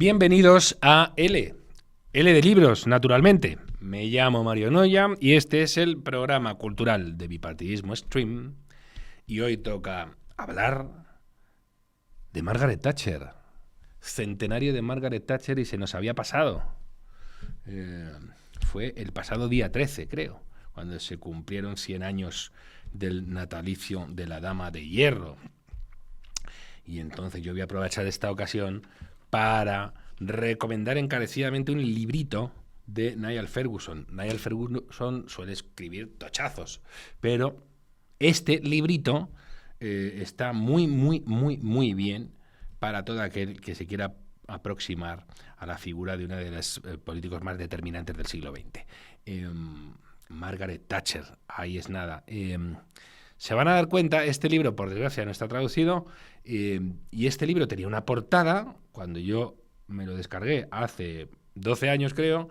Bienvenidos a L de libros, naturalmente. Me llamo Mario Noya y este es el programa cultural de Bipartidismo Stream. Y hoy toca hablar de Margaret Thatcher. Centenario de Margaret Thatcher y se nos había pasado. Fue el pasado día 13, creo, cuando se cumplieron 100 años del natalicio de la Dama de Hierro. Y entonces yo voy a aprovechar esta ocasión para recomendar encarecidamente un librito de Niall Ferguson. Niall Ferguson suele escribir tochazos, pero este librito está muy bien para todo aquel que se quiera aproximar a la figura de una de los políticos más determinantes del siglo XX. Margaret Thatcher, ahí es nada. Se van a dar cuenta, este libro, por desgracia, no está traducido, y este libro tenía una portada, cuando yo me lo descargué hace 12 años, creo,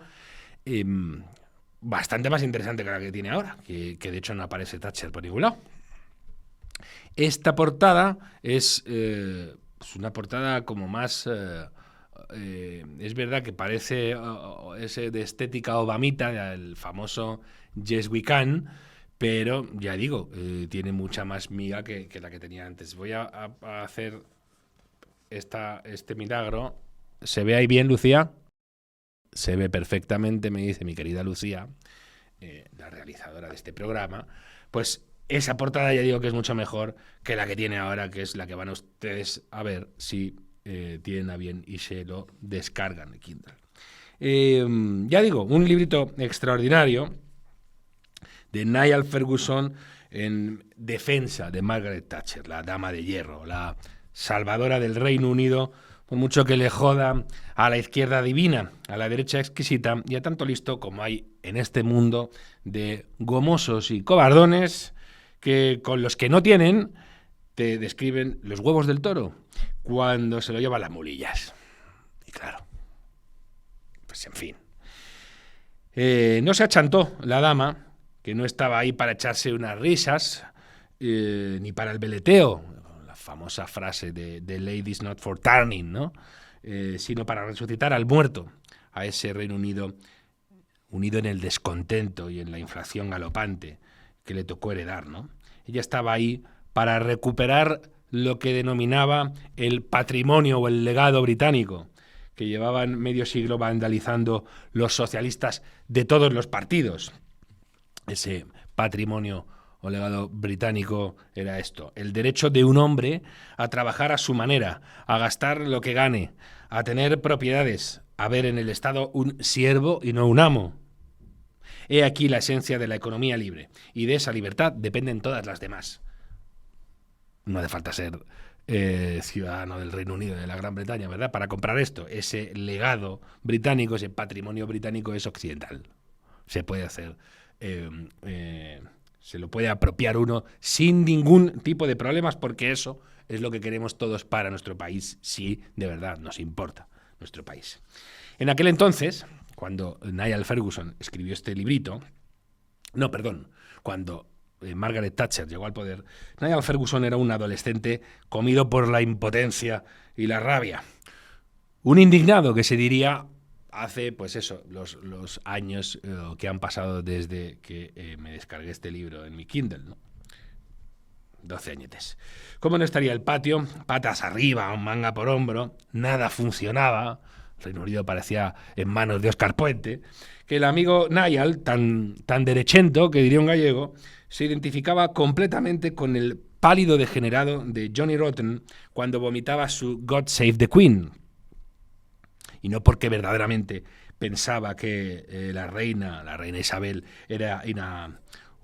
bastante más interesante que la que tiene ahora, que de hecho no aparece Thatcher por ningún lado. Esta portada es una portada como más... es verdad que parece ese de estética obamita, el famoso Yes We Can, pero ya digo, tiene mucha más miga que la que tenía antes. Voy a hacer este milagro. ¿Se ve ahí bien, Lucía? Se ve perfectamente, me dice mi querida Lucía, la realizadora de este programa. Pues esa portada ya digo que es mucho mejor que la que tiene ahora, que es la que van ustedes a ver si tienen a bien y se lo descargan en Kindle. Ya digo, un librito extraordinario de Niall Ferguson en defensa de Margaret Thatcher, la Dama de Hierro, la salvadora del Reino Unido, por mucho que le joda a la izquierda divina, a la derecha exquisita y a tanto listo como hay en este mundo de gomosos y cobardones que con los que no tienen te describen los huevos del toro cuando se lo llevan las mulillas. Y claro, pues en fin. No se achantó la dama, que no estaba ahí para echarse unas risas, ni para el beleteo, la famosa frase de Ladies Not for Turning, ¿no? Sino para resucitar al muerto, a ese Reino Unido unido en el descontento y en la inflación galopante que le tocó heredar, ¿no? Ella estaba ahí para recuperar lo que denominaba el patrimonio o el legado británico, que llevaban medio siglo vandalizando los socialistas de todos los partidos. Ese patrimonio o legado británico era esto: el derecho de un hombre a trabajar a su manera, a gastar lo que gane, a tener propiedades, a ver en el Estado un siervo y no un amo. He aquí la esencia de la economía libre, y de esa libertad dependen todas las demás. No hace falta ser ciudadano del Reino Unido, de la Gran Bretaña, ¿verdad?, para comprar esto. Ese legado británico, ese patrimonio británico es occidental. Se puede hacer... se lo puede apropiar uno sin ningún tipo de problemas, porque eso es lo que queremos todos para nuestro país, si de verdad nos importa nuestro país. En aquel entonces, cuando Niall Ferguson escribió este librito, cuando Margaret Thatcher llegó al poder, Niall Ferguson era un adolescente comido por la impotencia y la rabia. Un indignado que se diría hace, pues eso, los años que han pasado desde que me descargué este libro en mi Kindle, ¿no? 12 añetes. ¿Cómo no estaría el patio? Patas arriba, manga por hombro, nada funcionaba. El Reino Unido parecía en manos de Óscar Puente. Que el amigo Niall, tan derechento, que diría un gallego, se identificaba completamente con el pálido degenerado de Johnny Rotten cuando vomitaba su God Save the Queen. Y no porque verdaderamente pensaba que la reina Isabel era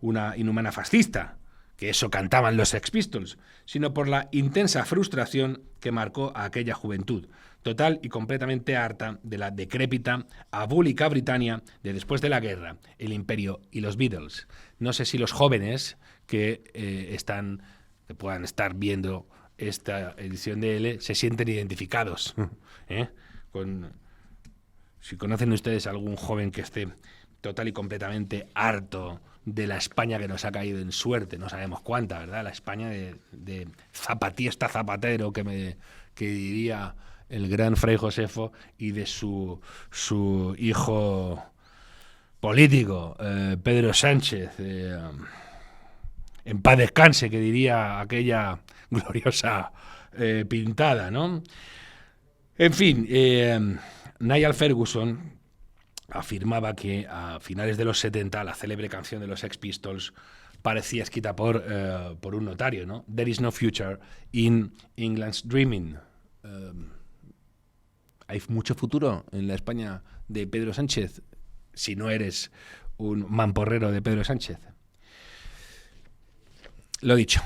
una inhumana fascista, que eso cantaban los Sex Pistols, sino por la intensa frustración que marcó a aquella juventud, total y completamente harta de la decrépita, abúlica Britania de después de la guerra, el Imperio y los Beatles. No sé si los jóvenes que puedan estar viendo esta edición de L se sienten identificados, si conocen ustedes a algún joven que esté total y completamente harto de la España que nos ha caído en suerte, no sabemos cuánta, ¿verdad? La España de zapatista zapatero que diría el gran Fray Josefo, y de su hijo político, Pedro Sánchez, en paz descanse, que diría aquella gloriosa pintada, ¿no? En fin, Niall Ferguson afirmaba que a finales de los 70 la célebre canción de los Sex Pistols parecía escrita por un notario, ¿no? There is no future in England's dreaming. ¿Hay mucho futuro en la España de Pedro Sánchez si no eres un mamporrero de Pedro Sánchez? Lo dicho,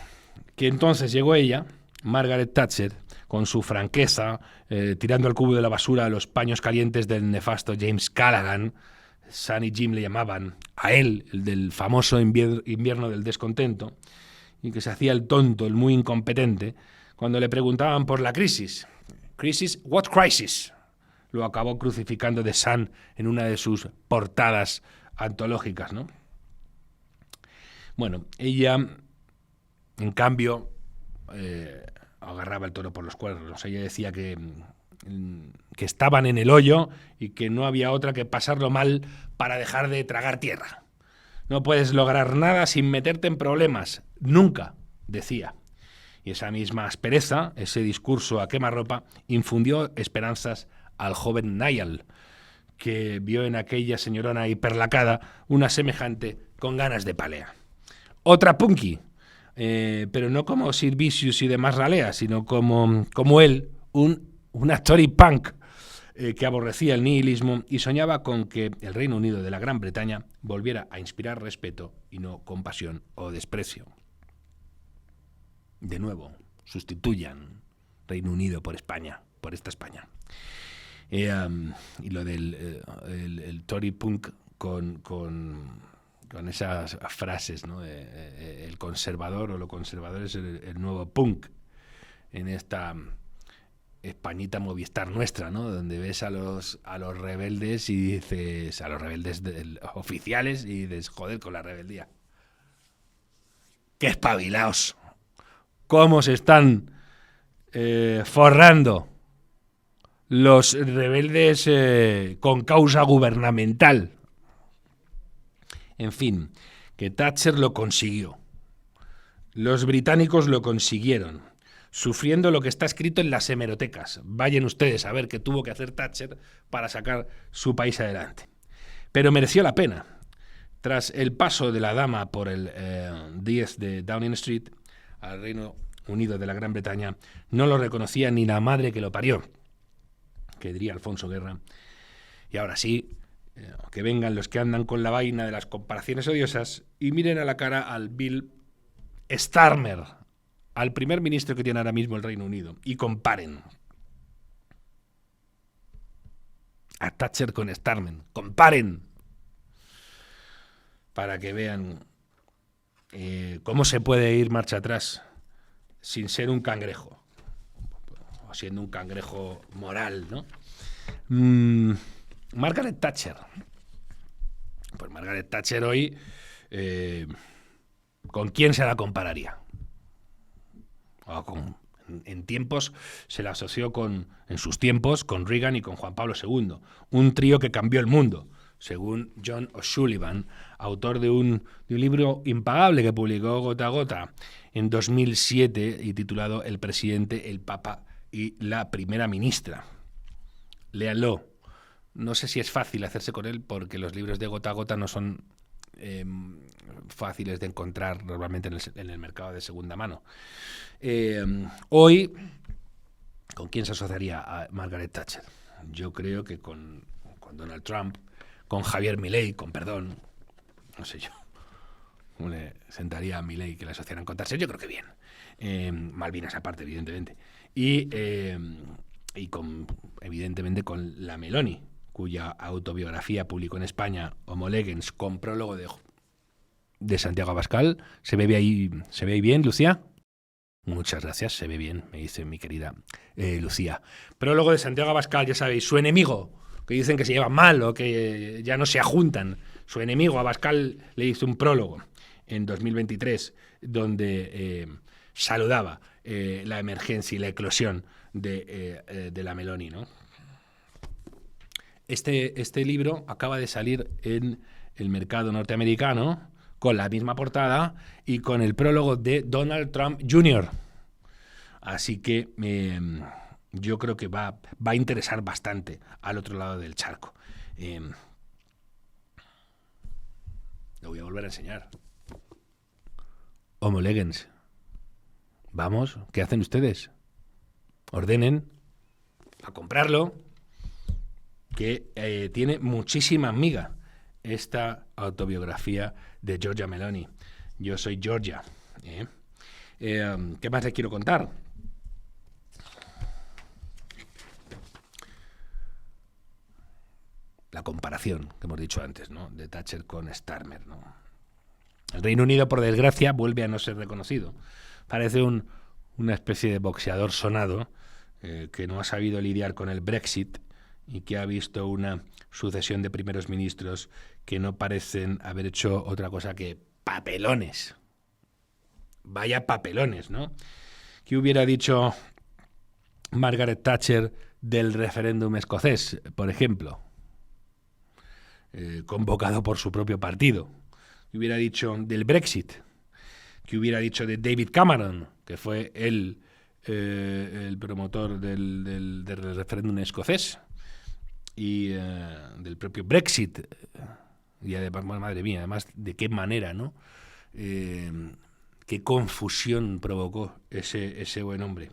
que entonces llegó ella, Margaret Thatcher, con su franqueza, tirando al cubo de la basura los paños calientes del nefasto James Callaghan. Sam y Jim le llamaban a él, el del famoso invierno del descontento, y que se hacía el tonto, el muy incompetente, cuando le preguntaban por la crisis. ¿Crisis? ¿What crisis? Lo acabó crucificando de Sun en una de sus portadas antológicas, ¿no? Bueno, ella, en cambio, agarraba el toro por los cuernos. Ella decía que estaban en el hoyo y que no había otra que pasarlo mal para dejar de tragar tierra. No puedes lograr nada sin meterte en problemas. Nunca, decía. Y esa misma aspereza, ese discurso a quemarropa, infundió esperanzas al joven Niall, que vio en aquella señorona hiperlacada una semejante con ganas de palea. Otra punky, pero no como Sid Vicious y demás raleas, sino como él, un actor y punk que aborrecía el nihilismo y soñaba con que el Reino Unido de la Gran Bretaña volviera a inspirar respeto y no compasión o desprecio. De nuevo, sustituyan Reino Unido por España, por esta España. Y lo del el Tory punk con esas frases, ¿no? El conservador o lo conservador es el nuevo punk en esta Españita Movistar nuestra, ¿no? Donde ves a los rebeldes y dices, a los rebeldes oficiales, y dices, joder, con la rebeldía. ¡Qué espabilaos! ¿Cómo se están forrando los rebeldes con causa gubernamental? En fin, que Thatcher lo consiguió. Los británicos lo consiguieron, sufriendo lo que está escrito en las hemerotecas. Vayan ustedes a ver qué tuvo que hacer Thatcher para sacar su país adelante. Pero mereció la pena. Tras el paso de la dama por el 10 de Downing Street al Reino Unido de la Gran Bretaña, no lo reconocía ni la madre que lo parió, que diría Alfonso Guerra. Y ahora sí, que vengan los que andan con la vaina de las comparaciones odiosas y miren a la cara al Bill Starmer, al primer ministro que tiene ahora mismo el Reino Unido, y comparen a Thatcher con Starmer. Comparen para que vean cómo se puede ir marcha atrás sin ser un cangrejo, o siendo un cangrejo moral, ¿no? Margaret Thatcher. Pues Margaret Thatcher hoy, ¿con quién se la compararía? En tiempos se la asoció en sus tiempos con Reagan y con Juan Pablo II, un trío que cambió el mundo, según John O'Sullivan, autor de un libro impagable que publicó Gota a Gota en 2007 y titulado El presidente, el papa y la primera ministra. Léanlo. No sé si es fácil hacerse con él porque los libros de Gota a Gota no son fáciles de encontrar normalmente en el mercado de segunda mano. Hoy, ¿con quién se asociaría a Margaret Thatcher? Yo creo que con Donald Trump, con Javier Milei, con perdón, no sé yo, ¿cómo le sentaría a Milei que le asociaran con Thatcher? Yo creo que bien. Malvinas aparte, evidentemente. Y evidentemente con la Meloni, cuya autobiografía publicó en España Homo Legens, con prólogo de Santiago Abascal. ¿Se ve ahí bien, Lucía? Muchas gracias, se ve bien, me dice mi querida Lucía. Prólogo de Santiago Abascal, ya sabéis, su enemigo, que dicen que se llevan mal o que ya no se ajuntan. Su enemigo, Abascal, le hizo un prólogo en 2023, donde saludaba la emergencia y la eclosión de la Meloni, ¿no? Este libro acaba de salir en el mercado norteamericano con la misma portada y con el prólogo de Donald Trump Jr. Así que yo creo que va a interesar bastante al otro lado del charco. Lo voy a volver a enseñar. Homo Legens. Vamos, ¿qué hacen ustedes? Ordenen a comprarlo, que tiene muchísima miga esta autobiografía de Giorgia Meloni. Yo soy Georgia. ¿Qué más les quiero contar? La comparación que hemos dicho antes, ¿no? De Thatcher con Starmer, ¿no? El Reino Unido, por desgracia, vuelve a no ser reconocido. Parece una especie de boxeador sonado que no ha sabido lidiar con el Brexit y que ha visto una sucesión de primeros ministros que no parecen haber hecho otra cosa que papelones. Vaya papelones, ¿no? ¿Qué hubiera dicho Margaret Thatcher del referéndum escocés, por ejemplo? Convocado por su propio partido. ¿Qué hubiera dicho del Brexit? ¿Qué hubiera dicho de David Cameron, que fue el promotor del referéndum escocés y del propio Brexit? Y además, madre mía, además de qué manera, ¿no? Qué confusión provocó ese buen hombre.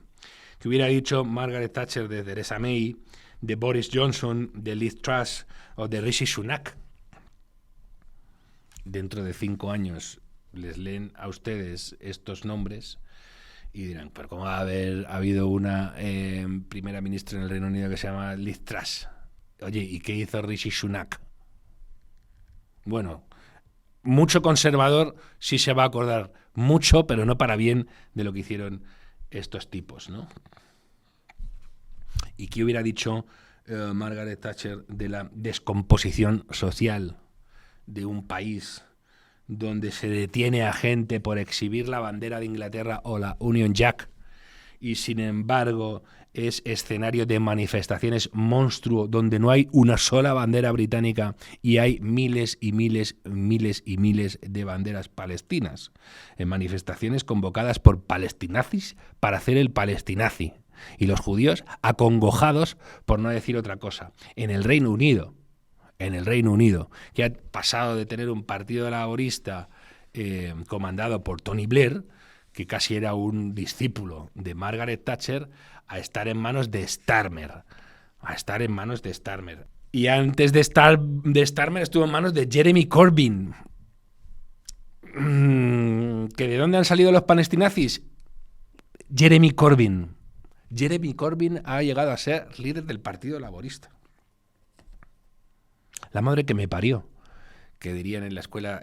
¿Qué hubiera dicho Margaret Thatcher de Theresa May, de Boris Johnson, de Liz Truss o de Rishi Sunak? Dentro de 5 años les leen a ustedes estos nombres y dirán, pero ¿cómo va a haber habido una primera ministra en el Reino Unido que se llama Liz Truss? Oye, ¿y qué hizo Rishi Sunak? Bueno, mucho conservador sí se va a acordar, mucho, pero no para bien, de lo que hicieron estos tipos, ¿no? ¿Y qué hubiera dicho Margaret Thatcher de la descomposición social de un país donde se detiene a gente por exhibir la bandera de Inglaterra o la Union Jack y sin embargo es escenario de manifestaciones monstruo donde no hay una sola bandera británica y hay miles y miles de banderas palestinas, en manifestaciones convocadas por palestinazis para hacer el palestinazi, y los judíos acongojados, por no decir otra cosa. En el Reino Unido, que ha pasado de tener un partido laborista comandado por Tony Blair, que casi era un discípulo de Margaret Thatcher, a estar en manos de Starmer. Y antes de Starmer estuvo en manos de Jeremy Corbyn. ¿Que de dónde han salido los palestinazis? Jeremy Corbyn. Jeremy Corbyn ha llegado a ser líder del Partido Laborista. La madre que me parió, que dirían en la escuela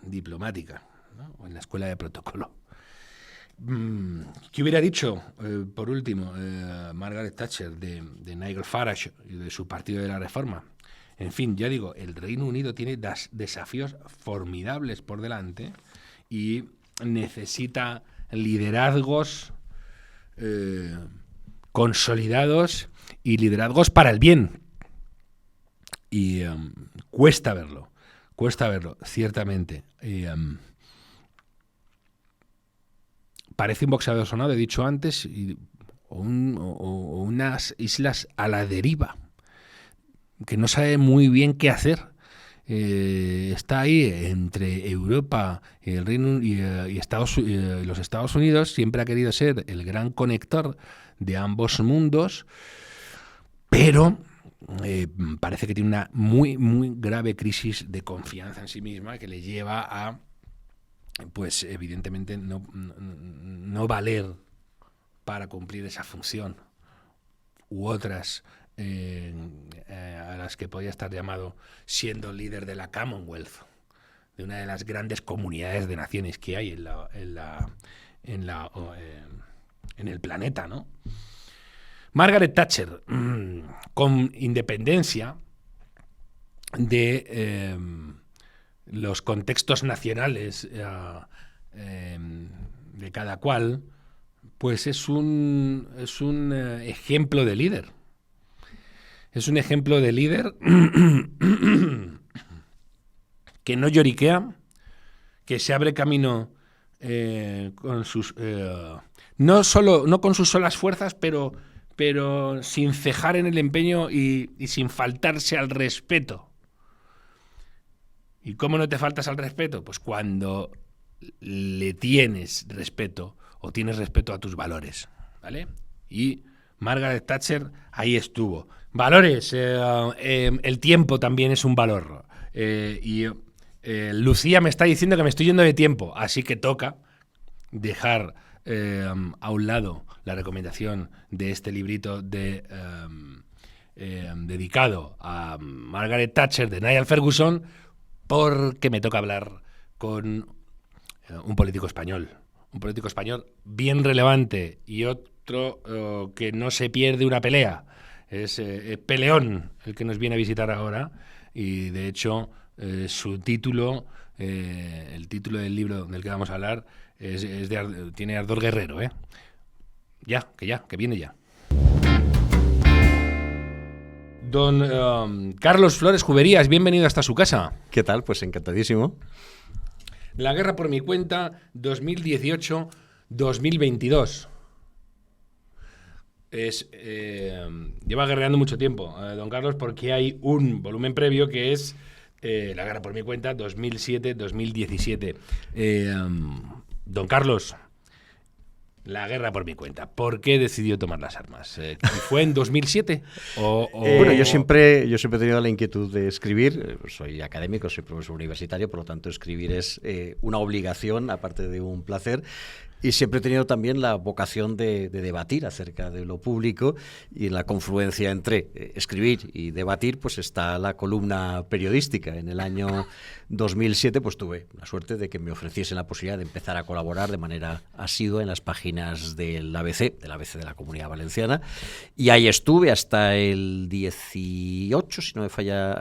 diplomática, ¿no? O en la escuela de protocolo. ¿Qué hubiera dicho, por último, Margaret Thatcher de Nigel Farage y de su Partido de la Reforma? En fin, ya digo, el Reino Unido tiene desafíos formidables por delante y necesita liderazgos consolidados y liderazgos para el bien. Y cuesta verlo, ciertamente. Parece un boxeador sonado, he dicho antes, o unas islas a la deriva, que no sabe muy bien qué hacer. Está ahí entre Europa y el Reino y los Estados Unidos. Siempre ha querido ser el gran conector de ambos mundos, pero parece que tiene una muy grave crisis de confianza en sí misma que le lleva a, pues evidentemente, no valer para cumplir esa función u otras a las que podía estar llamado, siendo líder de la Commonwealth, de una de las grandes comunidades de naciones que hay en el planeta, ¿no? Margaret Thatcher, con independencia de los contextos nacionales de cada cual, pues es un ejemplo de líder. Es un ejemplo de líder que no lloriquea, que se abre camino con sus no con sus solas fuerzas, pero sin cejar en el empeño y sin faltarse al respeto. ¿Y cómo no te faltas al respeto? Pues cuando le tienes respeto o tienes respeto a tus valores, ¿vale? Y Margaret Thatcher ahí estuvo. Valores, el tiempo también es un valor. Lucía me está diciendo que me estoy yendo de tiempo, así que toca dejar a un lado la recomendación de este librito dedicado a Margaret Thatcher de Niall Ferguson, porque me toca hablar con un político español bien relevante y otro que no se pierde una pelea. Es Peleón el que nos viene a visitar ahora, y de hecho su título, el título del libro del que vamos a hablar tiene ardor guerrero, ¿eh? Que viene ya. Don Carlos Flores Juberías, bienvenido hasta su casa. ¿Qué tal? Pues encantadísimo. La guerra por mi cuenta, 2018-2022. Lleva guerreando mucho tiempo, don Carlos, porque hay un volumen previo que es La guerra por mi cuenta, 2007-2017. Don Carlos, la guerra por mi cuenta. ¿Por qué decidió tomar las armas? ¿Fue en 2007? Bueno, yo siempre he tenido la inquietud de escribir. Soy académico, soy profesor universitario, por lo tanto escribir es una obligación, aparte de un placer. Y siempre he tenido también la vocación de debatir acerca de lo público, y en la confluencia entre escribir y debatir pues está la columna periodística. En el año 2007 pues tuve la suerte de que me ofreciesen la posibilidad de empezar a colaborar de manera asidua en las páginas del ABC de la Comunidad Valenciana, y ahí estuve hasta el 18, si no me falla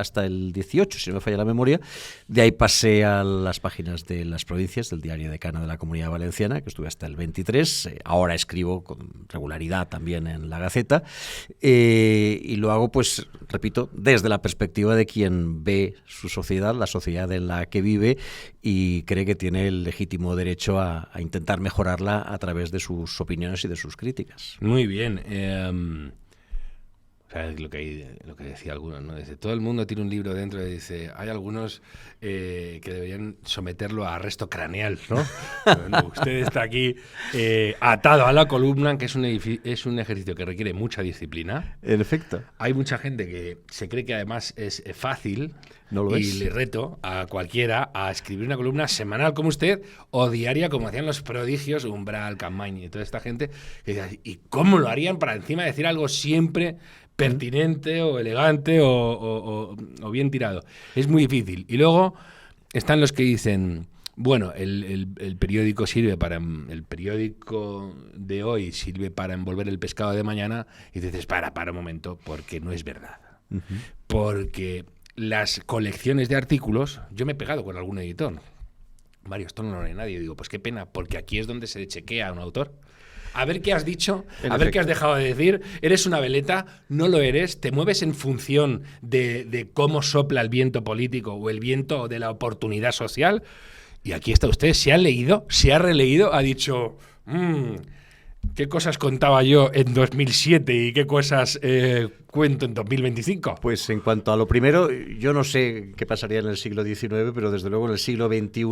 la memoria. De ahí pasé a las páginas de las provincias del Diario Decano de la Comunidad Valenciana, que estuve hasta el 23, ahora escribo con regularidad también en La Gaceta, y lo hago, pues, repito, desde la perspectiva de quien ve su sociedad, la sociedad en la que vive, y cree que tiene el legítimo derecho a intentar mejorarla a través de sus opiniones y de sus críticas. Muy bien. Lo que decía algunos, ¿no? Dice, todo el mundo tiene un libro dentro y dice, hay algunos que deberían someterlo a arresto craneal, ¿no? Bueno, usted está aquí atado a la columna, que es un ejercicio que requiere mucha disciplina. En efecto. Hay mucha gente que se cree que además es fácil. No lo es. Le reto a cualquiera a escribir una columna semanal como usted o diaria como hacían los prodigios Umbral, Campmany y toda esta gente. ¿Y cómo lo harían para encima decir algo siempre pertinente o elegante o bien tirado? Es muy difícil. Y luego están los que dicen, bueno, el periódico sirve para... El periódico de hoy sirve para envolver el pescado de mañana. Y dices, para un momento, porque no es verdad. Uh-huh. Porque las colecciones de artículos, yo me he pegado con algún editor, varios tonos, no hay nadie, digo, pues qué pena, porque aquí es donde se chequea a un autor. A ver qué has dicho, a ver qué has dejado de decir. Eres una veleta, no lo eres, te mueves en función de cómo sopla el viento político o el viento de la oportunidad social. Y aquí está usted, se ha leído, se ha releído, ha dicho, ¿qué cosas contaba yo en 2007 y qué cosas cuento en 2025? Pues en cuanto a lo primero, yo no sé qué pasaría en el siglo XIX, pero desde luego en el siglo XXI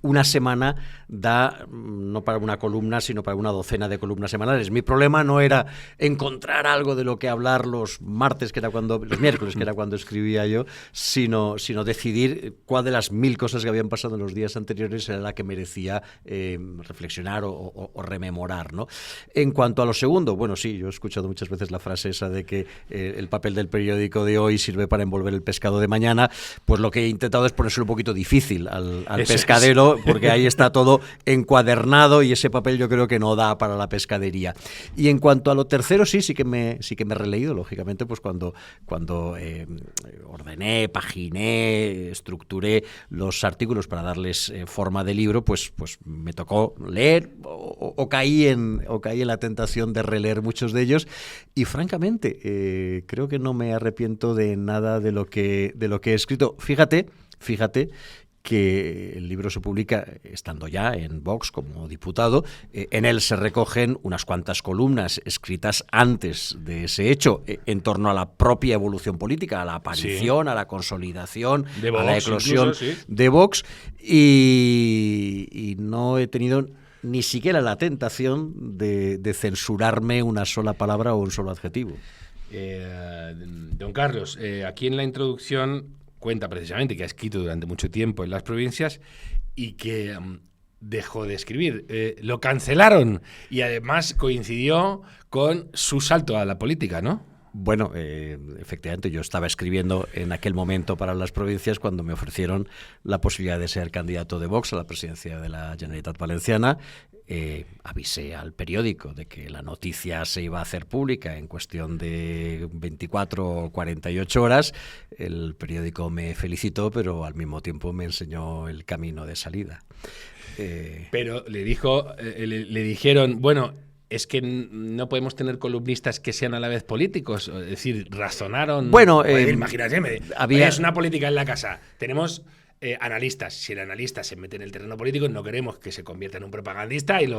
una semana da no para una columna, sino para una docena de columnas semanales. Mi problema no era encontrar algo de lo que hablar los miércoles, que era cuando escribía yo, sino decidir cuál de las 1000 cosas que habían pasado en los días anteriores era la que merecía reflexionar o rememorar, ¿no? En cuanto a lo segundo, bueno, sí, yo he escuchado muchas veces la frase esa de que el papel del periódico de hoy sirve para envolver el pescado de mañana. Pues lo que he intentado es ponérselo un poquito difícil al pescadero, porque ahí está todo encuadernado y ese papel yo creo que no da para la pescadería. Y en cuanto a lo tercero, sí que me he releído, lógicamente, pues cuando ordené, paginé, estructuré los artículos para darles forma de libro, pues me tocó leer o caí en la tentación de releer muchos de ellos y francamente creo que no me arrepiento de nada de lo que he escrito. Fíjate que el libro se publica estando ya en Vox como diputado. En él se recogen unas cuantas columnas escritas antes de ese hecho en torno a la propia evolución política, a la aparición, a la consolidación, de Vox, a la eclosión incluso, de Vox, y no he tenido ni siquiera la tentación de censurarme una sola palabra o un solo adjetivo. Don Carlos, aquí en la introducción cuenta precisamente que ha escrito durante mucho tiempo en las provincias y que dejó de escribir. Lo cancelaron y además coincidió con su salto a la política, ¿no? Bueno, efectivamente, yo estaba escribiendo en aquel momento para las provincias cuando me ofrecieron la posibilidad de ser candidato de Vox a la presidencia de la Generalitat Valenciana. Avisé al periódico de que la noticia se iba a hacer pública en cuestión de 24 o 48 horas. El periódico me felicitó, pero al mismo tiempo me enseñó el camino de salida. Pero le dijeron, bueno, es que no podemos tener columnistas que sean a la vez políticos. Es decir, razonaron. Bueno, imagínate, es una política en la casa. Tenemos analistas. Si el analista se mete en el terreno político, no queremos que se convierta en un propagandista y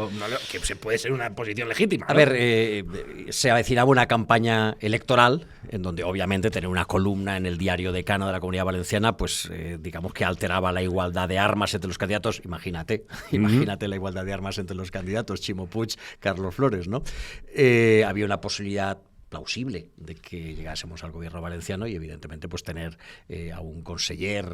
que se puede ser una posición legítima, ¿no? A ver, se avecinaba una campaña electoral en donde obviamente tener una columna en el diario decano de la Comunidad Valenciana, pues digamos que alteraba la igualdad de armas entre los candidatos. Imagínate la igualdad de armas entre los candidatos, Ximo Puig, Carlos Flores, ¿no? Había una posibilidad plausible de que llegásemos al gobierno valenciano y evidentemente pues tener a un conseller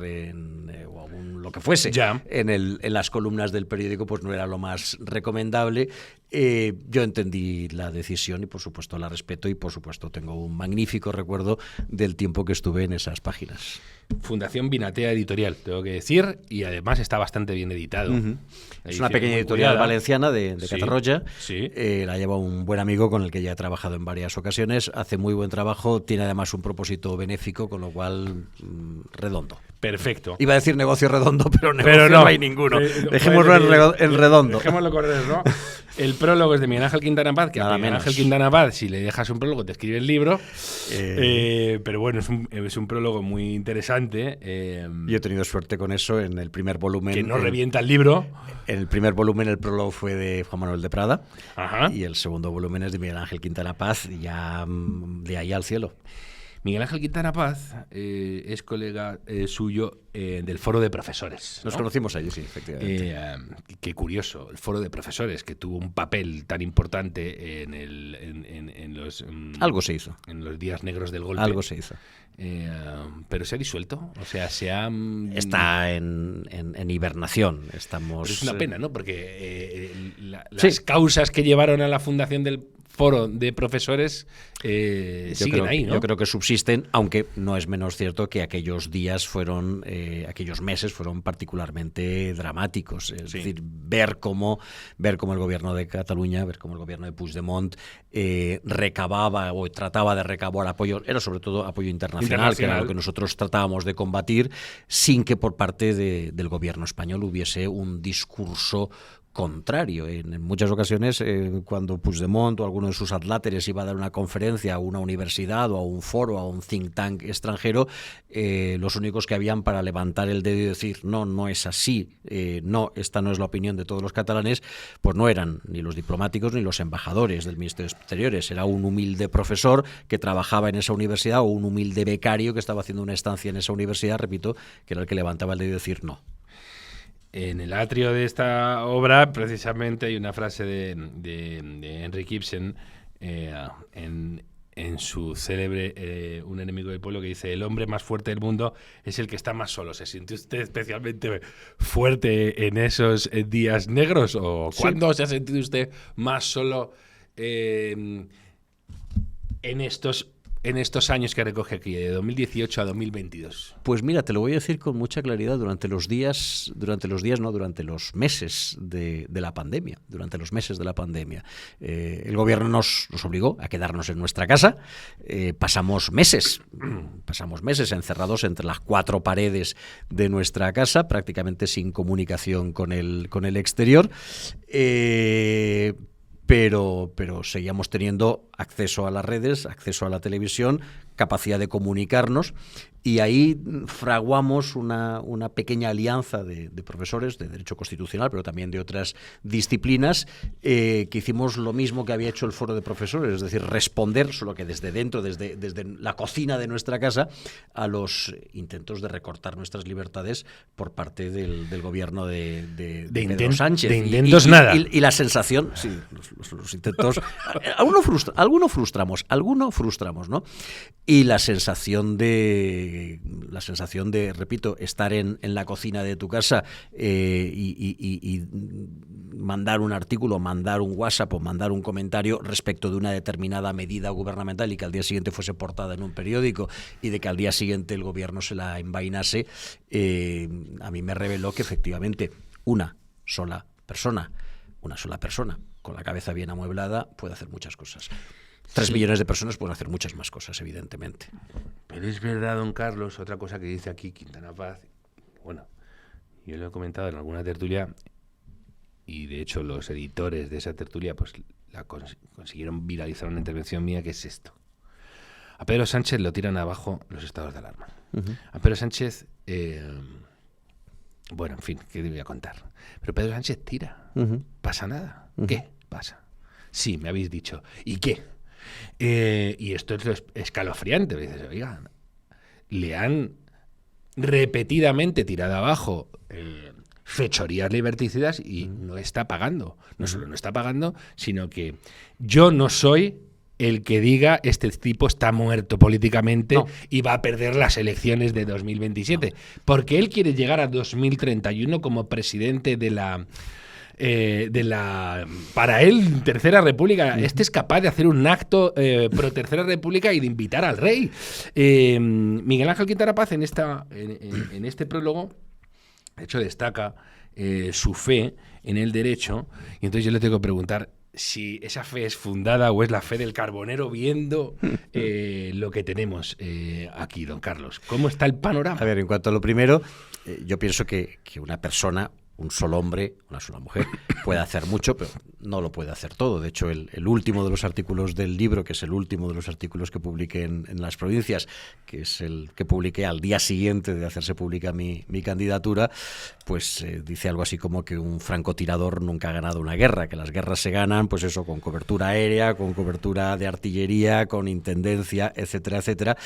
o a un lo que fuese en las columnas del periódico pues no era lo más recomendable. Yo entendí la decisión y por supuesto la respeto y por supuesto tengo un magnífico recuerdo del tiempo que estuve en esas páginas. Fundación Binatea Editorial, tengo que decir, y además está bastante bien editado. Es una pequeña editorial valenciana de Catarroja. Sí. La lleva un buen amigo con el que ya he trabajado en varias ocasiones. Hace muy buen trabajo, tiene además un propósito benéfico, con lo cual redondo. Perfecto. Iba a decir negocio redondo, pero negocio no hay ninguno. Dejémoslo en redondo. Dejémoslo correr, ¿no? El prólogo es de Miguel Ángel Quintana Paz, que a Miguel Ángel Quintana Paz, si le dejas un prólogo, te escribe el libro. Pero bueno, es un prólogo muy interesante. Yo he tenido suerte con eso en el primer volumen. Que no revienta el libro. En el primer volumen el prólogo fue de Juan Manuel de Prada. Ajá. Y el segundo volumen es de Miguel Ángel Quintana Paz, ya de ahí al cielo. Miguel Ángel Quintana Paz es colega suyo del Foro de Profesores, ¿no? Nos conocimos allí, sí, efectivamente. Qué curioso, el Foro de Profesores, que tuvo un papel tan importante en los... Algo se hizo. En los días negros del golpe. Algo se hizo. Pero se ha disuelto, o sea, está en hibernación. Estamos. Pero es una pena, ¿no? Porque las causas que llevaron a la fundación del Foro de Profesores siguen ahí, ¿no? Yo creo que subsisten, aunque no es menos cierto que aquellos días aquellos meses fueron particularmente dramáticos. Es decir, ver cómo el gobierno de Cataluña, ver cómo el gobierno de Puigdemont recababa o trataba de recabar apoyo, era sobre todo apoyo internacional, que era lo que nosotros tratábamos de combatir, sin que por parte del gobierno español hubiese un discurso contrario. En muchas ocasiones, cuando Puigdemont o alguno de sus adláteres iba a dar una conferencia a una universidad o a un foro, a un think tank extranjero, los únicos que habían para levantar el dedo y decir no es así, no, esta no es la opinión de todos los catalanes, pues no eran ni los diplomáticos ni los embajadores del Ministerio de Exteriores, era un humilde profesor que trabajaba en esa universidad o un humilde becario que estaba haciendo una estancia en esa universidad, repito, que era el que levantaba el dedo y decir no. En el atrio de esta obra, precisamente, hay una frase de Henrik Ibsen en su célebre Un enemigo del pueblo, que dice: el hombre más fuerte del mundo es el que está más solo. ¿Se siente usted especialmente fuerte en esos días negros? ¿O cuándo se ha sentido usted más solo en estos años que recoge aquí, de 2018 a 2022? Pues mira, te lo voy a decir con mucha claridad. Durante los meses de la pandemia. El gobierno nos obligó a quedarnos en nuestra casa. Pasamos meses encerrados entre las cuatro paredes de nuestra casa, prácticamente sin comunicación con el exterior. Pero seguíamos teniendo acceso a las redes, acceso a la televisión, capacidad de comunicarnos, y ahí fraguamos una pequeña alianza de profesores de Derecho Constitucional, pero también de otras disciplinas, que hicimos lo mismo que había hecho el Foro de Profesores, es decir, responder, solo que desde dentro, desde la cocina de nuestra casa, a los intentos de recortar nuestras libertades por parte del gobierno de Pedro Sánchez. De intentos nada. Y la sensación, sí, los intentos, algunos frustramos, ¿no? Y la sensación de, repito, estar en la cocina de tu casa y mandar un artículo, mandar un WhatsApp o mandar un comentario respecto de una determinada medida gubernamental y que al día siguiente fuese portada en un periódico y de que al día siguiente el gobierno se la envainase, a mí me reveló que efectivamente una sola persona con la cabeza bien amueblada puede hacer muchas cosas. 3 millones de personas pueden hacer muchas más cosas, evidentemente. Pero es verdad, don Carlos, otra cosa que dice aquí Quintana Paz, bueno, yo lo he comentado en alguna tertulia, y de hecho los editores de esa tertulia pues consiguieron viralizar una intervención mía, que es esto. A Pedro Sánchez lo tiran abajo los estados de alarma. Uh-huh. A Pedro Sánchez, bueno, en fin, ¿qué te voy a contar? Pero Pedro Sánchez tira, ¿pasa nada? Uh-huh. ¿Qué pasa? Sí, me habéis dicho. ¿Y qué? Y esto es lo escalofriante. Dices, oiga, le han repetidamente tirado abajo fechorías liberticidas y no está pagando. No solo no está pagando, sino que yo no soy el que diga este tipo está muerto políticamente y va a perder las elecciones de 2027. Porque él quiere llegar a 2031 como presidente de la para él, Tercera República. Este es capaz de hacer un acto pro Tercera República y de invitar al rey. Miguel Ángel Quintana Paz en este prólogo, de hecho, destaca su fe en el derecho, y entonces yo le tengo que preguntar si esa fe es fundada o es la fe del carbonero viendo lo que tenemos aquí, don Carlos. ¿Cómo está el panorama? A ver, en cuanto a lo primero, yo pienso que una persona, un solo hombre, una sola mujer, puede hacer mucho, pero no lo puede hacer todo. De hecho, el último de los artículos del libro, que es el último de los artículos que publiqué en Las Provincias, que es el que publiqué al día siguiente de hacerse pública mi candidatura, pues dice algo así como que un francotirador nunca ha ganado una guerra, que las guerras se ganan, pues eso, con cobertura aérea, con cobertura de artillería, con intendencia, etcétera, etcétera.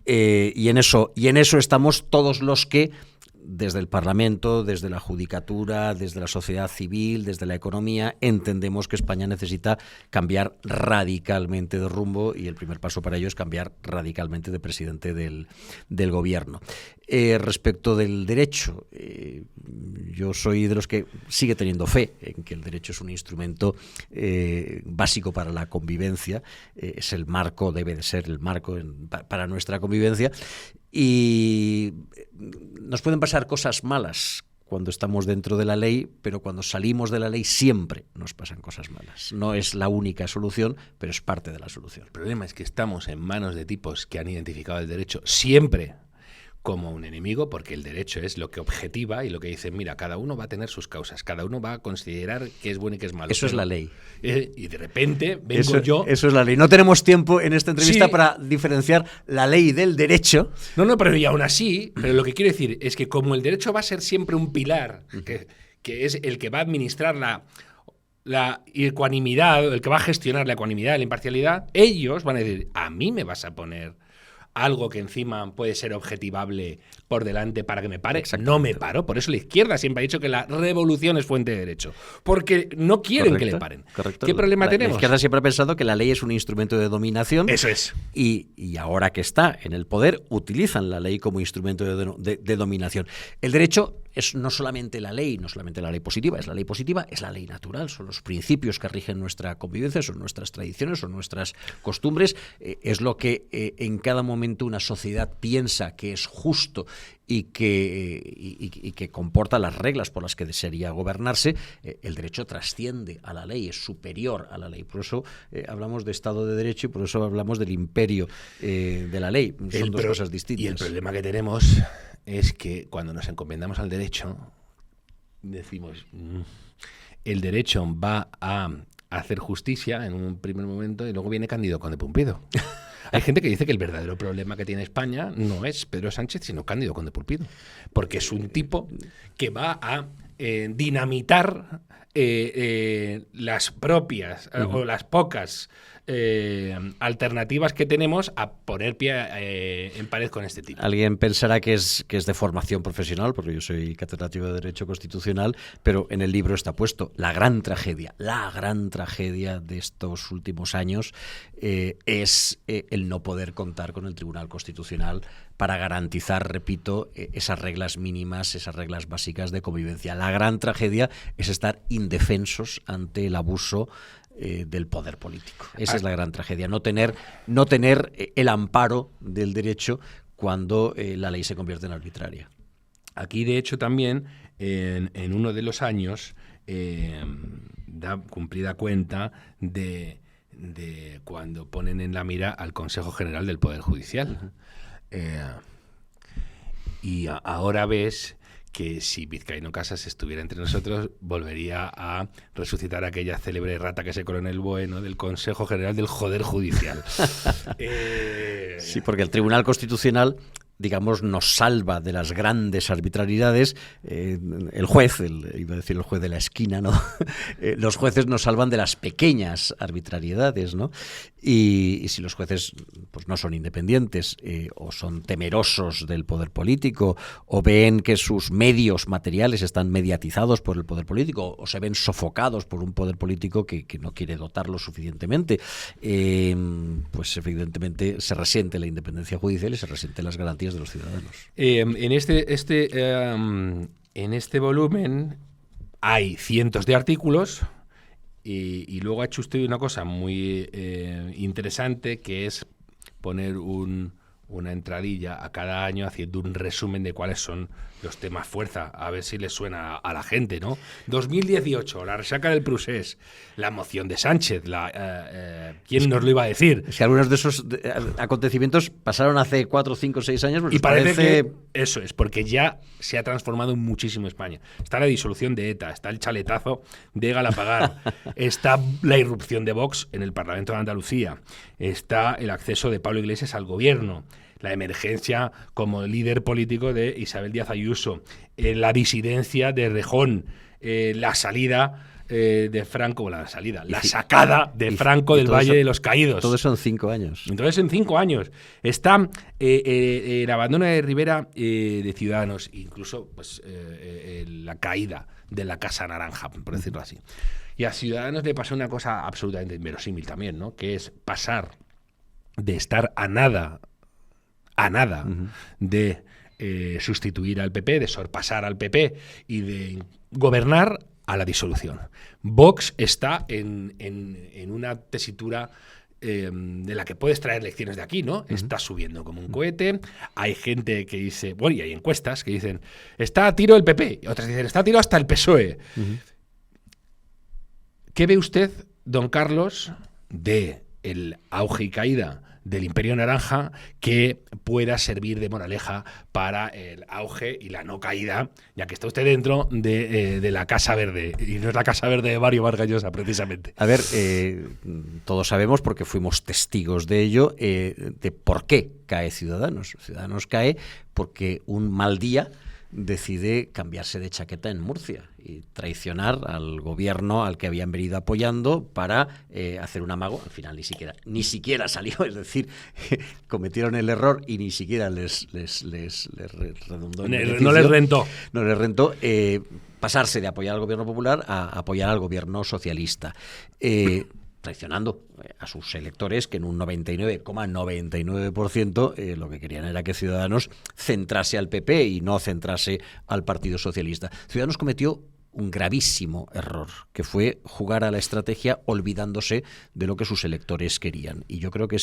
Y en eso estamos todos los que, desde el Parlamento, desde la Judicatura, desde la sociedad civil, desde la economía, entendemos que España necesita cambiar radicalmente de rumbo, y el primer paso para ello es cambiar radicalmente de presidente del gobierno. Respecto del derecho, yo soy de los que sigue teniendo fe en que el derecho es un instrumento básico para la convivencia, es el marco, debe de ser el marco para nuestra convivencia. Y nos pueden pasar cosas malas cuando estamos dentro de la ley, pero cuando salimos de la ley siempre nos pasan cosas malas. No es la única solución, pero es parte de la solución. El problema es que estamos en manos de tipos que han identificado el derecho siempre como un enemigo, porque el derecho es lo que objetiva y lo que dice, mira, cada uno va a tener sus causas, cada uno va a considerar qué es bueno y qué es malo. Eso es la ley. Y de repente vengo yo... Eso es la ley. No tenemos tiempo en esta entrevista para diferenciar la ley del derecho. No, pero y aún así, pero lo que quiero decir es que como el derecho va a ser siempre un pilar, que es el que va a administrar la ecuanimidad, el que va a gestionar la ecuanimidad, la imparcialidad, ellos van a decir, a mí me vas a poner algo que encima puede ser objetivable por delante para que me pare, no me paro. Por eso la izquierda siempre ha dicho que la revolución es fuente de derecho, porque no quieren que le paren. Correcto. ¿Qué problema tenemos? La izquierda siempre ha pensado que la ley es un instrumento de dominación. Eso es. Y ahora que está en el poder, utilizan la ley como instrumento de dominación. El derecho es no solamente la ley, no solamente la ley positiva, es la ley natural, son los principios que rigen nuestra convivencia, son nuestras tradiciones, son nuestras costumbres, es lo que en cada momento una sociedad piensa que es justo y que comporta las reglas por las que desearía gobernarse. El derecho trasciende a la ley, es superior a la ley. Por eso hablamos de Estado de Derecho y por eso hablamos del imperio de la ley. Son dos cosas distintas. Y el problema que tenemos es que cuando nos encomendamos al derecho, decimos, el derecho va a hacer justicia en un primer momento y luego viene Cándido Conde Pumpido. Hay gente que dice que el verdadero problema que tiene España no es Pedro Sánchez, sino Cándido Conde Pumpido, porque es un tipo que va a dinamitar las propias o las pocas alternativas que tenemos a poner pie en pared con este tipo. Alguien pensará que es de formación profesional, porque yo soy catedrático de Derecho Constitucional, pero en el libro está puesto la gran tragedia de estos últimos años es el no poder contar con el Tribunal Constitucional para garantizar, repito, esas reglas mínimas, esas reglas básicas de convivencia. La gran tragedia es estar indefensos ante el abuso del poder político. Esa es la gran tragedia, no tener el amparo del derecho cuando la ley se convierte en arbitraria. Aquí, de hecho, también en uno de los años da cumplida cuenta de cuando ponen en la mira al Consejo General del Poder Judicial. Y ahora ves que si Vizcaíno Casas estuviera entre nosotros, volvería a resucitar aquella célebre rata que se coló en el BOE, ¿no?, del Consejo General del Joder Judicial. Sí, porque el Tribunal Constitucional, digamos, nos salva de las grandes arbitrariedades. El juez, iba a decir el juez de la esquina, ¿no? Los jueces nos salvan de las pequeñas arbitrariedades, ¿no? Y si los jueces pues no son independientes o son temerosos del poder político o ven que sus medios materiales están mediatizados por el poder político o se ven sofocados por un poder político que no quiere dotarlo suficientemente, pues evidentemente se resiente la independencia judicial y se resienten las garantías de los ciudadanos. En este volumen hay cientos de artículos y luego ha hecho usted una cosa muy interesante, que es poner una entradilla a cada año haciendo un resumen de cuáles son los temas fuerza, a ver si les suena a la gente, ¿no? 2018, la resaca del Prusés, la moción de Sánchez, ¿quién nos lo iba a decir? Si algunos de esos acontecimientos pasaron hace 4, 5, 6 años, pues y parece que eso es, porque ya se ha transformado muchísimo España. Está la disolución de ETA, está el chaletazo de Galapagar, está la irrupción de Vox en el Parlamento de Andalucía, está el acceso de Pablo Iglesias al gobierno, la emergencia como líder político de Isabel Díaz Ayuso, la disidencia de Rejón, la salida de Franco, la sacada de Franco del Valle de los Caídos. Todo eso en 5 años. Entonces, en 5 años. Está el abandono de Rivera de Ciudadanos, incluso pues la caída de la Casa Naranja, por decirlo así. Y a Ciudadanos le pasó una cosa absolutamente inverosímil también, ¿no? Que es pasar de estar a nada de sustituir al PP, de sorpasar al PP y de gobernar a la disolución. Vox está en una tesitura de la que puedes traer lecciones de aquí, ¿no? Está subiendo como un cohete. Hay gente que dice, bueno, y hay encuestas que dicen, está a tiro el PP, y otras dicen, está a tiro hasta el PSOE. ¿Qué ve usted, don Carlos, de el auge y caída del Imperio Naranja que pueda servir de moraleja para el auge y la no caída, ya que está usted dentro de la Casa Verde, y no es la Casa Verde de Mario Vargas Llosa, precisamente? A ver, todos sabemos, porque fuimos testigos de ello, de por qué cae Ciudadanos. Ciudadanos cae porque un mal día decide cambiarse de chaqueta en Murcia y traicionar al gobierno al que habían venido apoyando para hacer un amago. Al final ni siquiera salió, es decir, cometieron el error y ni siquiera les redundó. No les rentó. No les rentó pasarse de apoyar al gobierno popular a apoyar al gobierno socialista. Traicionando a sus electores, que en un 99,99% lo que querían era que Ciudadanos centrase al PP y no centrase al Partido Socialista. Ciudadanos cometió un gravísimo error, que fue jugar a la estrategia olvidándose de lo que sus electores querían. Y yo creo que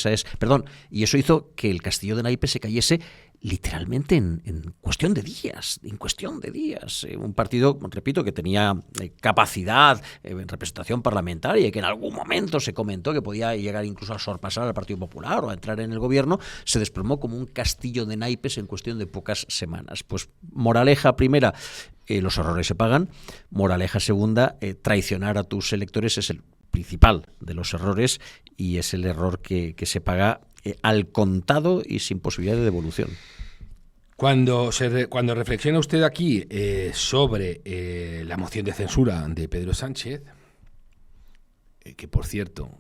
y eso hizo que el castillo de naipes se cayese literalmente en cuestión de días, Un partido, repito, que tenía capacidad en representación parlamentaria y que en algún momento se comentó que podía llegar incluso a sorpasar al Partido Popular o a entrar en el gobierno, se desplomó como un castillo de naipes en cuestión de pocas semanas. Pues moraleja primera, los errores se pagan. Moraleja segunda, traicionar a tus electores es el principal de los errores y es el error que se paga al contado y sin posibilidad de devolución. Cuando reflexiona usted aquí sobre la moción de censura de Pedro Sánchez, que por cierto,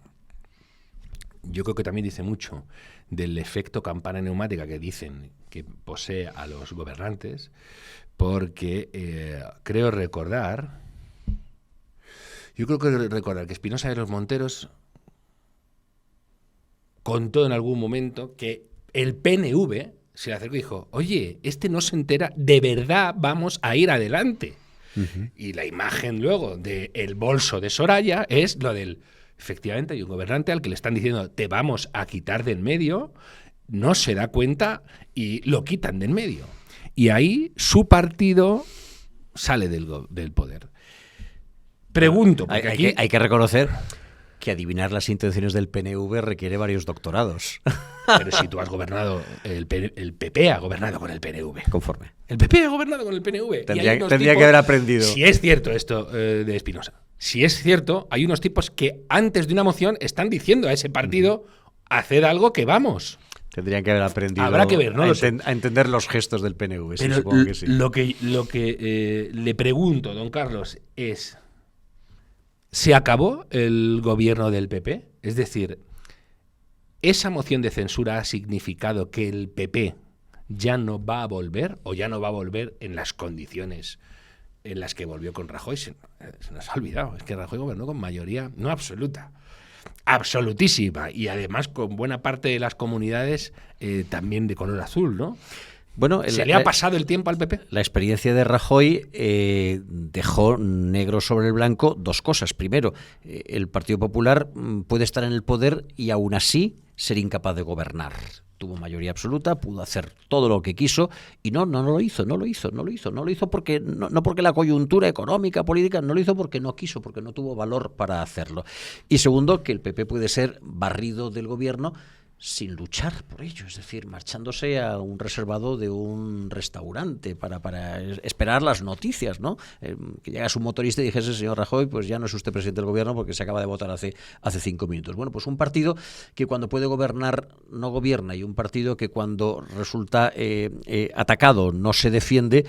yo creo que también dice mucho del efecto campana neumática que dicen que posee a los gobernantes, porque creo recordar que Espinosa de los Monteros contó en algún momento que el PNV se le acercó y dijo: oye, este no se entera, de verdad vamos a ir adelante. Uh-huh. Y la imagen luego del bolso de Soraya es lo del, efectivamente hay un gobernante al que le están diciendo te vamos a quitar de en medio, no se da cuenta y lo quitan de en medio. Y ahí su partido sale del poder. Pregunto, porque aquí hay que reconocer que adivinar las intenciones del PNV requiere varios doctorados. Pero si tú has gobernado, el PP ha gobernado con el PNV. Conforme. El PP ha gobernado con el PNV. Tendría que haber aprendido. Si es cierto esto de Espinosa, si es cierto, hay unos tipos que antes de una moción están diciendo a ese partido hacer algo que vamos. Tendrían que haber aprendido. Habrá que ver, ¿no? A entender los gestos del PNV. Pero sí, supongo que sí. Lo que le pregunto, don Carlos, es: ¿se acabó el gobierno del PP? Es decir, ¿esa moción de censura ha significado que el PP ya no va a volver o ya no va a volver en las condiciones en las que volvió con Rajoy? Se nos ha olvidado, es que Rajoy gobernó con mayoría no absoluta, absolutísima, y además con buena parte de las comunidades también de color azul, ¿no? Bueno, ¿Se le ha pasado el tiempo al PP? La experiencia de Rajoy dejó negro sobre el blanco dos cosas. Primero, el Partido Popular puede estar en el poder y aún así ser incapaz de gobernar. Tuvo mayoría absoluta, pudo hacer todo lo que quiso y no lo hizo porque no porque la coyuntura económica, política, no lo hizo porque no quiso, porque no tuvo valor para hacerlo. Y segundo, que el PP puede ser barrido del gobierno sin luchar por ello, es decir, marchándose a un reservado de un restaurante para esperar las noticias, ¿no? Que llegase un motorista y dijese: señor Rajoy, pues ya no es usted presidente del gobierno porque se acaba de votar hace 5 minutos. Bueno, pues un partido que cuando puede gobernar no gobierna, y un partido que cuando resulta atacado no se defiende,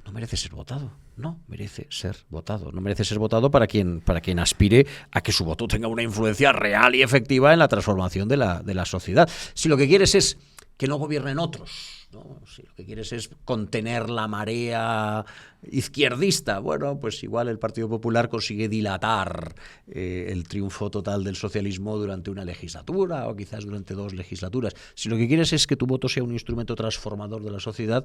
no merece ser votado. No merece ser votado para quien aspire a que su voto tenga una influencia real y efectiva en la transformación de la sociedad. Si lo que quieres es que no gobiernen otros, ¿no? Si lo que quieres es contener la marea izquierdista, bueno, pues igual el Partido Popular consigue dilatar el triunfo total del socialismo durante una legislatura o quizás durante 2 legislaturas. Si lo que quieres es que tu voto sea un instrumento transformador de la sociedad,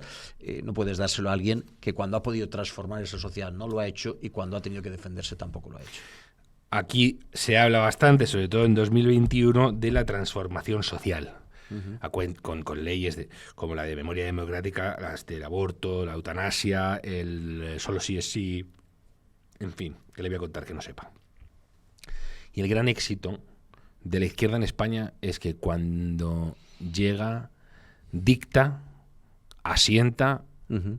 no puedes dárselo a alguien que cuando ha podido transformar esa sociedad no lo ha hecho y cuando ha tenido que defenderse tampoco lo ha hecho. Aquí se habla bastante, sobre todo en 2021, de la transformación social. Con leyes como la de memoria democrática, las del aborto, la eutanasia, el solo sí es sí, en fin, que le voy a contar que no sepa. Y el gran éxito de la izquierda en España es que cuando llega, dicta, asienta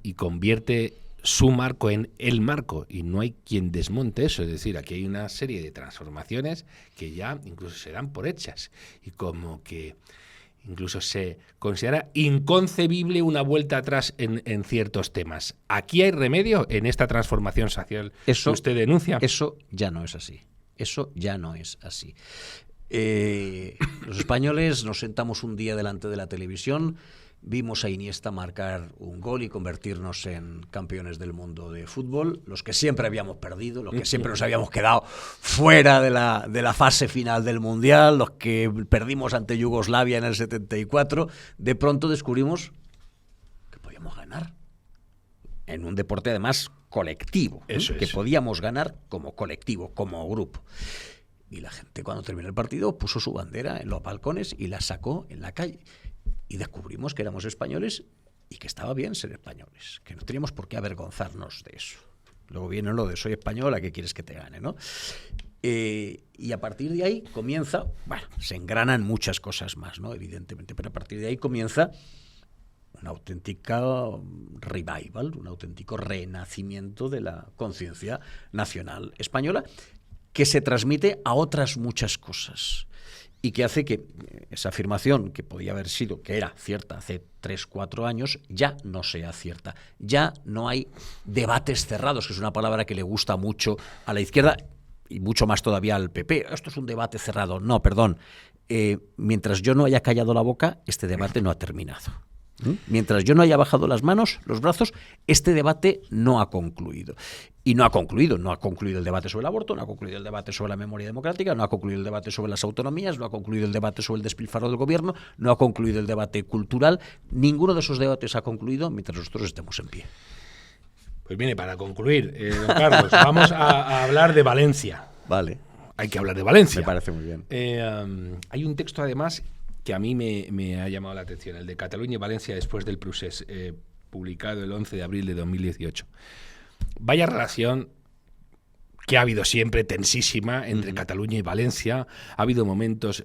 y convierte su marco en el marco, y no hay quien desmonte eso. Es decir, aquí hay una serie de transformaciones que ya incluso se dan por hechas, y como que incluso se considera inconcebible una vuelta atrás en ciertos temas. ¿Aquí hay remedio en esta transformación social que usted denuncia? Eso ya no es así. Eso ya no es así. Los españoles nos sentamos un día delante de la televisión, vimos a Iniesta marcar un gol y convertirnos en campeones del mundo de fútbol, los que siempre habíamos perdido, los que siempre nos habíamos quedado fuera de la fase final del Mundial, los que perdimos ante Yugoslavia en el 74, de pronto descubrimos que podíamos ganar en un deporte además colectivo, que podíamos ganar como colectivo, como grupo. Y la gente, cuando terminó el partido, puso su bandera en los balcones y la sacó en la calle. Y descubrimos que éramos españoles y que estaba bien ser españoles, que no teníamos por qué avergonzarnos de eso. Luego viene lo de soy español, ¿a qué quieres que te gane?, ¿no? Y a partir de ahí comienza, bueno, se engranan muchas cosas más, ¿no?, evidentemente, pero a partir de ahí comienza una auténtica revival, un auténtico renacimiento de la conciencia nacional española, que se transmite a otras muchas cosas y que hace que esa afirmación que podía haber sido, que era cierta hace 3-4 años, ya no sea cierta. Ya no hay debates cerrados, que es una palabra que le gusta mucho a la izquierda y mucho más todavía al PP. Esto es un debate cerrado. No, perdón. Mientras yo no haya callado la boca, este debate no ha terminado. Mientras yo no haya bajado las manos, los brazos, este debate no ha concluido. Y no ha concluido el debate sobre el aborto, no ha concluido el debate sobre la memoria democrática, no ha concluido el debate sobre las autonomías, no ha concluido el debate sobre el despilfarro del gobierno, no ha concluido el debate cultural. Ninguno de esos debates ha concluido mientras nosotros estemos en pie. Pues viene, para concluir, don Carlos, vamos a hablar de Valencia. Vale. Hay que hablar de Valencia. Me parece muy bien. Hay un texto, además, que a mí me ha llamado la atención, el de Cataluña y Valencia después del procés, publicado el 11 de abril de 2018. Vaya relación que ha habido siempre tensísima entre Cataluña y Valencia. Ha habido momentos...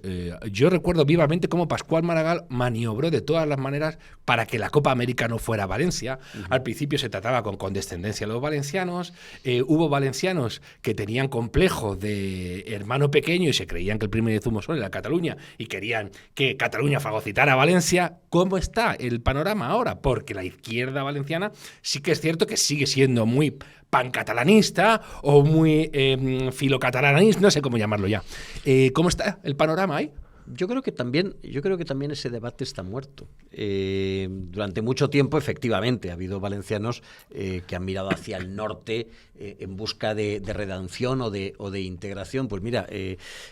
yo recuerdo vivamente cómo Pascual Maragall maniobró de todas las maneras para que la Copa América no fuera a Valencia. Al principio se trataba con condescendencia a los valencianos. Hubo valencianos que tenían complejo de hermano pequeño y se creían que el primer de Zumosol era Cataluña y querían que Cataluña fagocitara a Valencia. ¿Cómo está el panorama ahora? Porque la izquierda valenciana sí que es cierto que sigue siendo muy pancatalanista o muy filocatalanista, no sé cómo llamarlo ya. ¿Cómo está el panorama ahí? Yo creo que también ese debate está muerto. Durante mucho tiempo, efectivamente, ha habido valencianos que han mirado hacia el norte en busca de redención o de integración. Pues mira,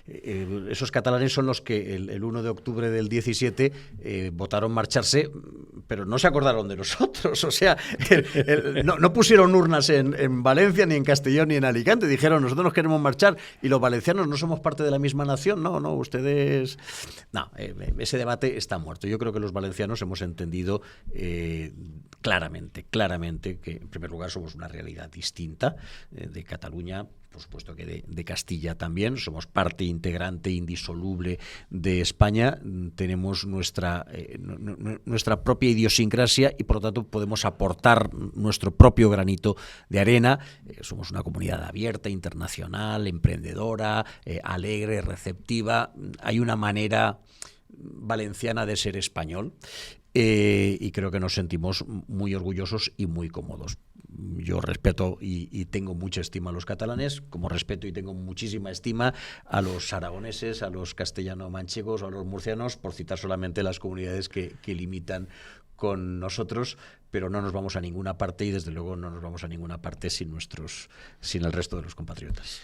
esos catalanes son los que el 1 de octubre del 17 votaron marcharse, pero no se acordaron de nosotros. O sea, no pusieron urnas en Valencia, ni en Castellón, ni en Alicante. Dijeron, nosotros nos queremos marchar y los valencianos no somos parte de la misma nación. No, ustedes... No, ese debate está muerto. Yo creo que los valencianos hemos entendido claramente que, en primer lugar, somos una realidad distinta de Cataluña, por supuesto que de Castilla también. Somos parte integrante, indisoluble de España. Tenemos nuestra propia idiosincrasia y, por lo tanto, podemos aportar nuestro propio granito de arena. Somos una comunidad abierta, internacional, emprendedora, alegre, receptiva. Hay una manera valenciana de ser español. Y creo que nos sentimos muy orgullosos y muy cómodos. Yo respeto y tengo mucha estima a los catalanes, como respeto y tengo muchísima estima a los aragoneses, a los castellano-manchegos o a los murcianos, por citar solamente las comunidades que limitan con nosotros, pero no nos vamos a ninguna parte y desde luego no nos vamos a ninguna parte sin el resto de los compatriotas.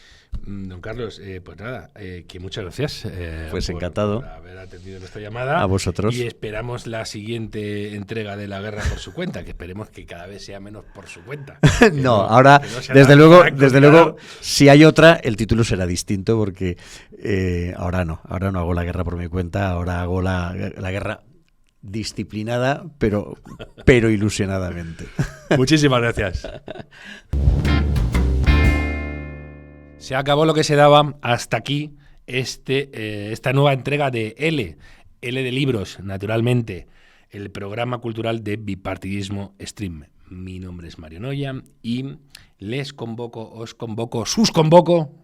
Don Carlos, pues nada, que muchas gracias pues encantado por haber atendido nuestra llamada. A vosotros. Y esperamos la siguiente entrega de La Guerra por su cuenta, que esperemos que cada vez sea menos por su cuenta. Ahora, desde luego, si hay otra, el título será distinto porque ahora no hago la guerra por mi cuenta, ahora hago la guerra disciplinada, pero ilusionadamente. Muchísimas gracias. Se acabó lo que se daba. Hasta aquí esta nueva entrega de L de libros, naturalmente, el programa cultural de Bipartidismo Stream. Mi nombre es Mario Noya y sus convoco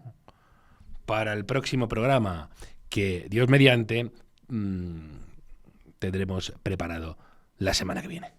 para el próximo programa que, Dios mediante, tendremos preparado la semana que viene.